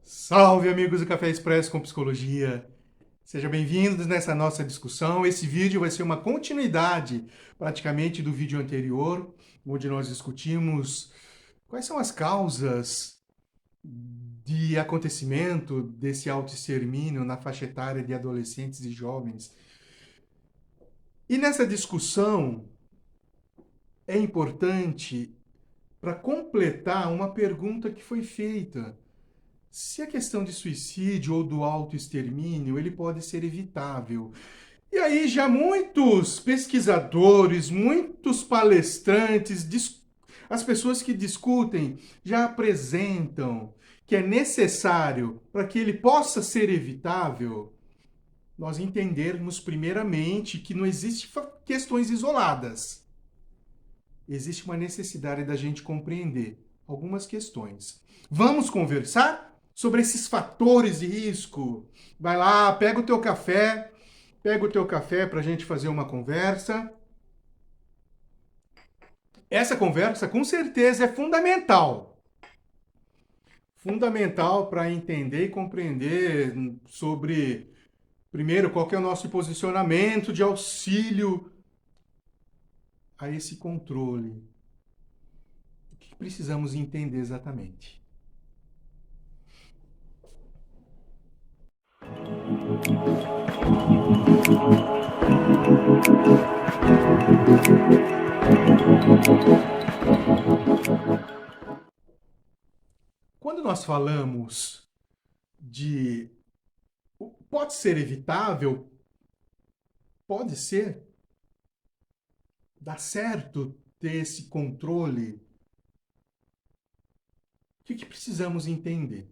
Salve, amigos do Café Expresso com Psicologia! Sejam bem-vindos nessa nossa discussão. Esse vídeo vai ser uma continuidade, praticamente, do vídeo anterior, onde nós discutimos quais são as causas de acontecimento desse autoextermínio na faixa etária de adolescentes e jovens. E nessa discussão é importante para completar uma pergunta que foi feita. Se a questão de suicídio ou do autoextermínio, ele pode ser evitável. E aí já muitos pesquisadores, muitos palestrantes, as pessoas que discutem já apresentam que é necessário para que ele possa ser evitável, nós entendermos primeiramente que não existem questões isoladas. Existe uma necessidade da gente compreender algumas questões. Vamos conversar sobre esses fatores de risco? Vai lá, pega o teu café para a gente fazer uma conversa. Essa conversa, com certeza, é fundamental. Fundamental para entender e compreender sobre, primeiro, qual que é o nosso posicionamento de auxílio a esse controle. O que precisamos entender exatamente? Quando nós falamos de pode ser evitável, pode ser, dá certo ter esse controle, o que precisamos entender?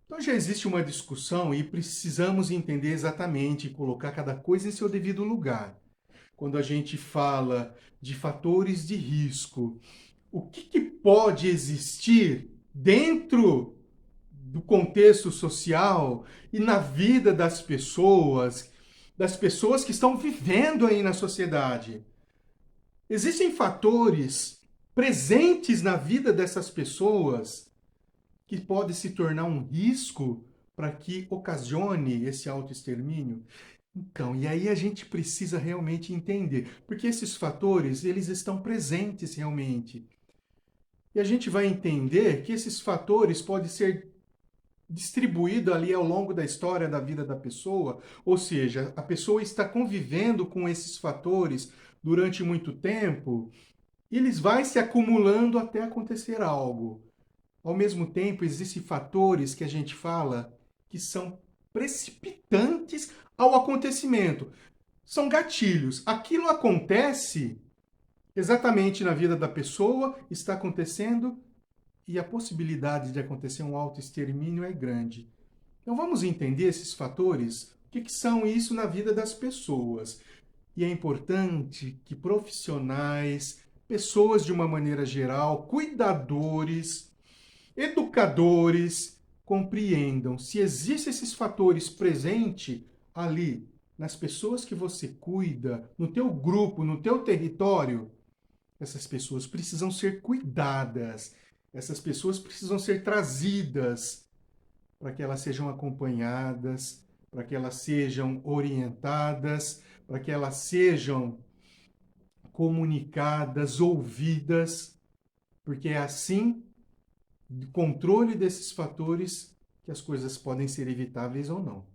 Então já existe uma discussão e precisamos entender exatamente e colocar cada coisa em seu devido lugar. Quando a gente fala de fatores de risco, o que pode existir dentro do contexto social e na vida das pessoas que estão vivendo aí na sociedade. Existem fatores presentes na vida dessas pessoas que podem se tornar um risco para que ocasione esse autoextermínio. Então, e aí a gente precisa realmente entender, porque esses fatores, eles estão presentes realmente. E a gente vai entender que esses fatores podem ser distribuídos ali ao longo da história da vida da pessoa, ou seja, a pessoa está convivendo com esses fatores durante muito tempo, e eles vão se acumulando até acontecer algo. Ao mesmo tempo, existem fatores que a gente fala que são precipitantes ao acontecimento. São gatilhos. Aquilo acontece exatamente na vida da pessoa, está acontecendo e a possibilidade de acontecer um autoextermínio é grande. Então vamos entender esses fatores, o que são isso na vida das pessoas. E é importante que profissionais, pessoas de uma maneira geral, cuidadores, educadores, compreendam se existem esses fatores presentes ali nas pessoas que você cuida, no teu grupo, no teu território. Essas pessoas precisam ser cuidadas, essas pessoas precisam ser trazidas para que elas sejam acompanhadas, para que elas sejam orientadas, para que elas sejam comunicadas, ouvidas, porque é assim, de controle desses fatores, que as coisas podem ser evitáveis ou não.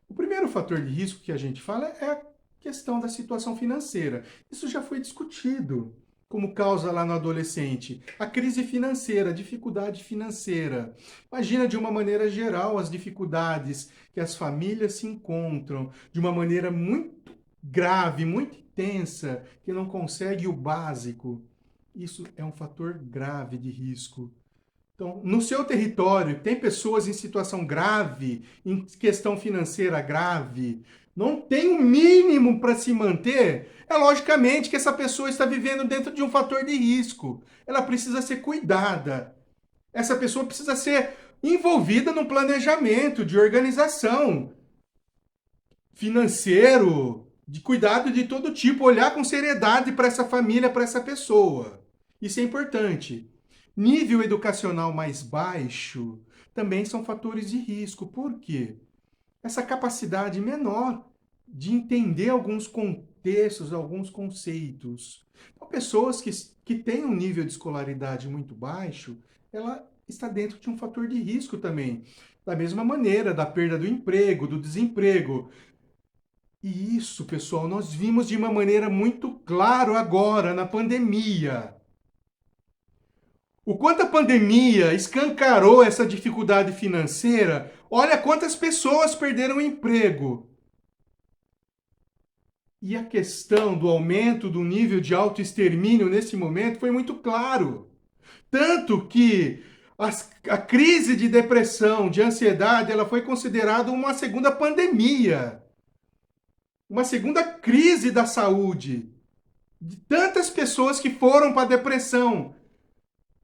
O primeiro fator de risco que a gente fala é a questão da situação financeira. Isso já foi discutido como causa lá no adolescente. A crise financeira, a dificuldade financeira. Imagina de uma maneira geral as dificuldades que as famílias se encontram de uma maneira muito grave, muito intensa, que não consegue o básico. Isso é um fator grave de risco. Então, no seu território, tem pessoas em situação grave, em questão financeira grave, não tem o mínimo para se manter, é logicamente que essa pessoa está vivendo dentro de um fator de risco. Ela precisa ser cuidada. Essa pessoa precisa ser envolvida num planejamento de organização financeiro, de cuidado de todo tipo, olhar com seriedade para essa família, para essa pessoa. Isso é importante. Nível educacional mais baixo também são fatores de risco. Por quê? Essa capacidade menor de entender alguns contextos, alguns conceitos. Então, pessoas que têm um nível de escolaridade muito baixo, ela está dentro de um fator de risco também. Da mesma maneira, da perda do emprego, do desemprego. E isso, pessoal, nós vimos de uma maneira muito clara agora, na pandemia. O quanto a pandemia escancarou essa dificuldade financeira, olha quantas pessoas perderam o emprego. E a questão do aumento do nível de autoextermínio nesse momento foi muito claro. Tanto que a crise de depressão, de ansiedade, ela foi considerada uma segunda pandemia. Uma segunda crise da saúde. De tantas pessoas que foram para a depressão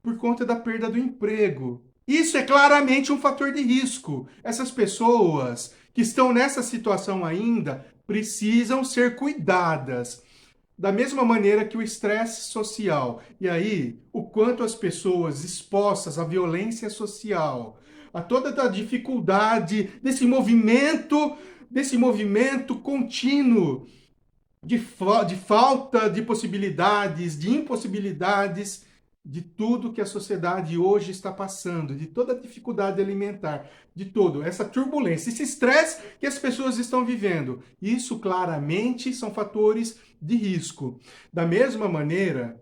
por conta da perda do emprego. Isso é claramente um fator de risco. Essas pessoas que estão nessa situação ainda precisam ser cuidadas. Da mesma maneira que o estresse social. E aí, o quanto as pessoas expostas à violência social, a toda a dificuldade desse movimento contínuo de falta de possibilidades, de impossibilidades, de tudo que a sociedade hoje está passando, de toda a dificuldade alimentar, de todo essa turbulência, esse estresse que as pessoas estão vivendo. Isso claramente são fatores de risco. Da mesma maneira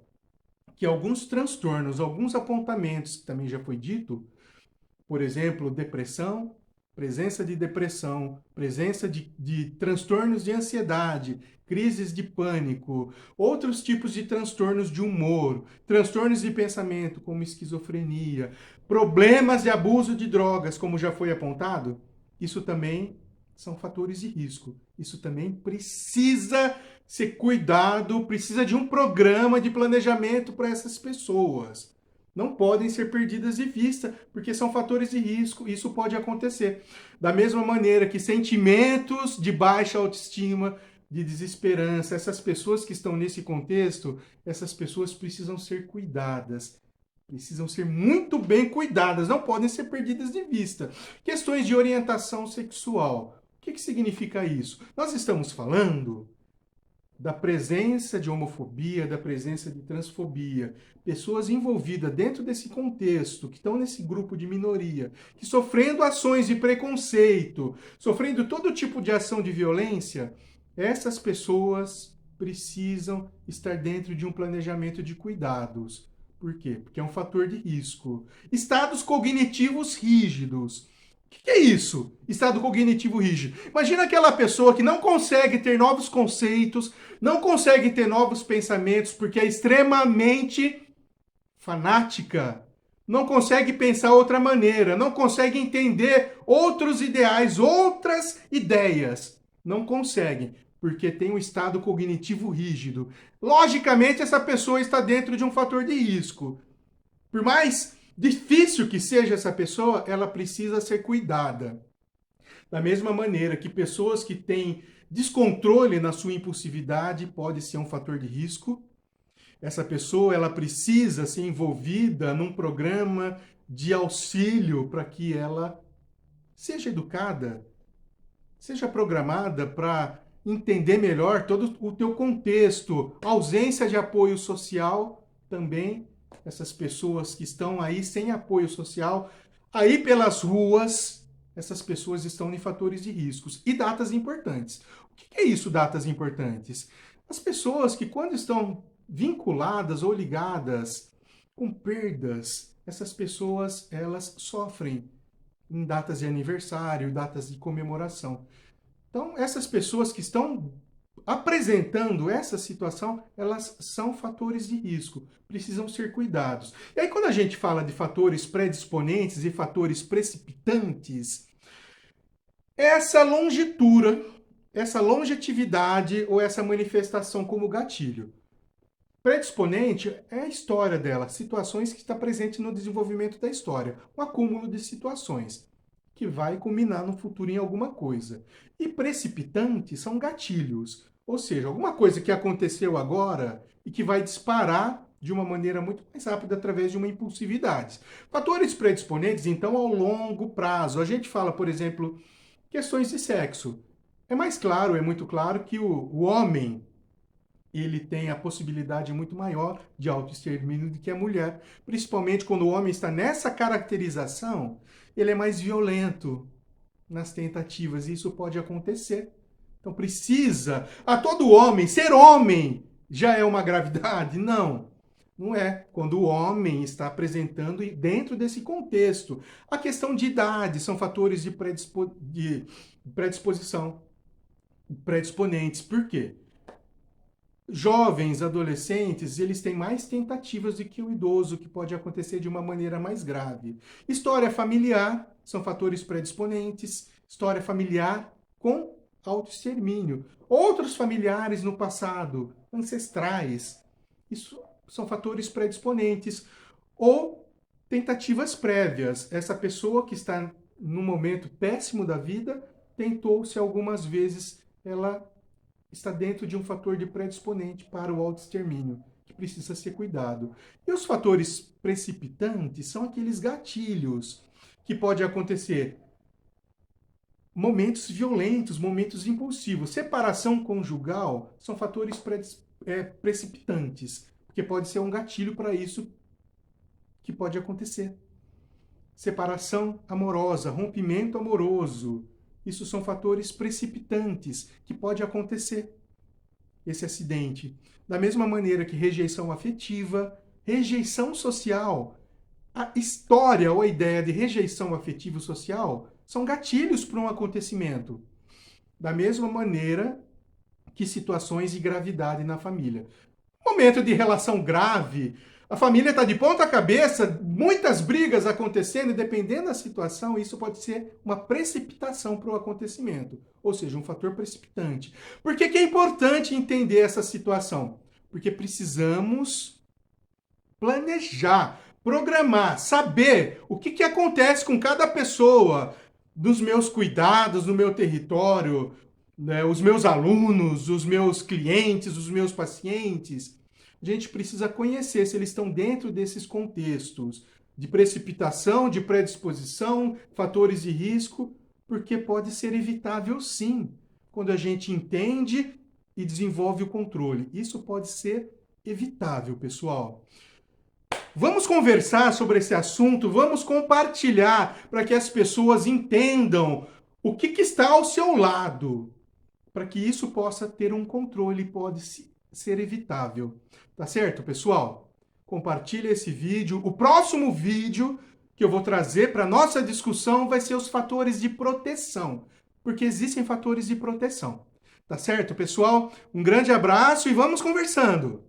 que alguns transtornos, alguns apontamentos, que também já foi dito, por exemplo, depressão, presença de transtornos de ansiedade, crises de pânico, outros tipos de transtornos de humor, transtornos de pensamento, como esquizofrenia, problemas de abuso de drogas, como já foi apontado, isso também são fatores de risco. Isso também precisa ser cuidado, precisa de um programa de planejamento para essas pessoas. Não podem ser perdidas de vista, porque são fatores de risco, isso pode acontecer. Da mesma maneira que sentimentos de baixa autoestima, de desesperança, essas pessoas que estão nesse contexto, essas pessoas precisam ser cuidadas. Precisam ser muito bem cuidadas, não podem ser perdidas de vista. Questões de orientação sexual. O que significa isso? Nós estamos falando da presença de homofobia, da presença de transfobia, pessoas envolvidas dentro desse contexto, que estão nesse grupo de minoria, que sofrendo ações de preconceito, sofrendo todo tipo de ação de violência, essas pessoas precisam estar dentro de um planejamento de cuidados. Por quê? Porque é um fator de risco. Estados cognitivos rígidos. O que é isso? Estado cognitivo rígido. Imagina aquela pessoa que não consegue ter novos conceitos, não consegue ter novos pensamentos, porque é extremamente fanática. Não consegue pensar outra maneira, não consegue entender outros ideais, outras ideias. Não consegue, porque tem um estado cognitivo rígido. Logicamente, essa pessoa está dentro de um fator de risco. Por mais difícil que seja essa pessoa, ela precisa ser cuidada. Da mesma maneira que pessoas que têm descontrole na sua impulsividade pode ser um fator de risco. Essa pessoa ela precisa ser envolvida num programa de auxílio para que ela seja educada, seja programada para entender melhor todo o teu contexto. A ausência de apoio social também, essas pessoas que estão aí sem apoio social, aí pelas ruas, essas pessoas estão em fatores de riscos. E datas importantes. O que é isso, datas importantes? As pessoas que quando estão vinculadas ou ligadas com perdas, essas pessoas, elas sofrem em datas de aniversário, datas de comemoração. Então, essas pessoas que estão apresentando essa situação, elas são fatores de risco, precisam ser cuidados. E aí, quando a gente fala de fatores predisponentes e fatores precipitantes, essa longitura, essa longevidade ou essa manifestação como gatilho. Predisponente é a história dela, situações que está presente no desenvolvimento da história, um acúmulo de situações que vai culminar no futuro em alguma coisa. E precipitante são gatilhos, ou seja, alguma coisa que aconteceu agora e que vai disparar de uma maneira muito mais rápida através de uma impulsividade. Fatores predisponentes, então, ao longo prazo. A gente fala, por exemplo, questões de sexo. É mais claro, é muito claro que o homem ele tem a possibilidade muito maior de autoextermínio do que a mulher, principalmente quando o homem está nessa caracterização, ele é mais violento nas tentativas, e isso pode acontecer. Então precisa, a todo homem, ser homem já é uma gravidade? Não, não é. Quando o homem está apresentando dentro desse contexto. A questão de idade são fatores de predisposição, predisponentes. Por quê? Jovens, adolescentes, eles têm mais tentativas do que o idoso, que pode acontecer de uma maneira mais grave. História familiar são fatores predisponentes. História familiar com autoextermínio. Outros familiares no passado, ancestrais, isso são fatores predisponentes. Ou tentativas prévias. Essa pessoa que está num momento péssimo da vida, tentou-se algumas vezes, ela está dentro de um fator de predisponente para o autoextermínio, que precisa ser cuidado. E os fatores precipitantes são aqueles gatilhos que pode acontecer momentos violentos, momentos impulsivos. Separação conjugal são fatores precipitantes, porque pode ser um gatilho para isso que pode acontecer. Separação amorosa, rompimento amoroso, isso são fatores precipitantes que pode acontecer esse acidente. Da mesma maneira que rejeição afetiva, rejeição social, a história ou a ideia de rejeição afetiva social são gatilhos para um acontecimento. Da mesma maneira que situações de gravidade na família. Momento de relação grave, a família está de ponta cabeça, muitas brigas acontecendo, e dependendo da situação, isso pode ser uma precipitação para o acontecimento, ou seja, um fator precipitante. Por que é importante entender essa situação? Porque precisamos planejar, programar, saber o que acontece com cada pessoa, dos meus cuidados, no meu território, né, os meus alunos, os meus clientes, os meus pacientes. A gente precisa conhecer se eles estão dentro desses contextos de precipitação, de predisposição, fatores de risco, porque pode ser evitável sim, quando a gente entende e desenvolve o controle. Isso pode ser evitável, pessoal. Vamos conversar sobre esse assunto, vamos compartilhar para que as pessoas entendam o que está ao seu lado, para que isso possa ter um controle, pode ser evitável. Tá certo, pessoal? Compartilhe esse vídeo. O próximo vídeo que eu vou trazer para nossa discussão vai ser os fatores de proteção, porque existem fatores de proteção. Tá certo, pessoal? Um grande abraço e vamos conversando!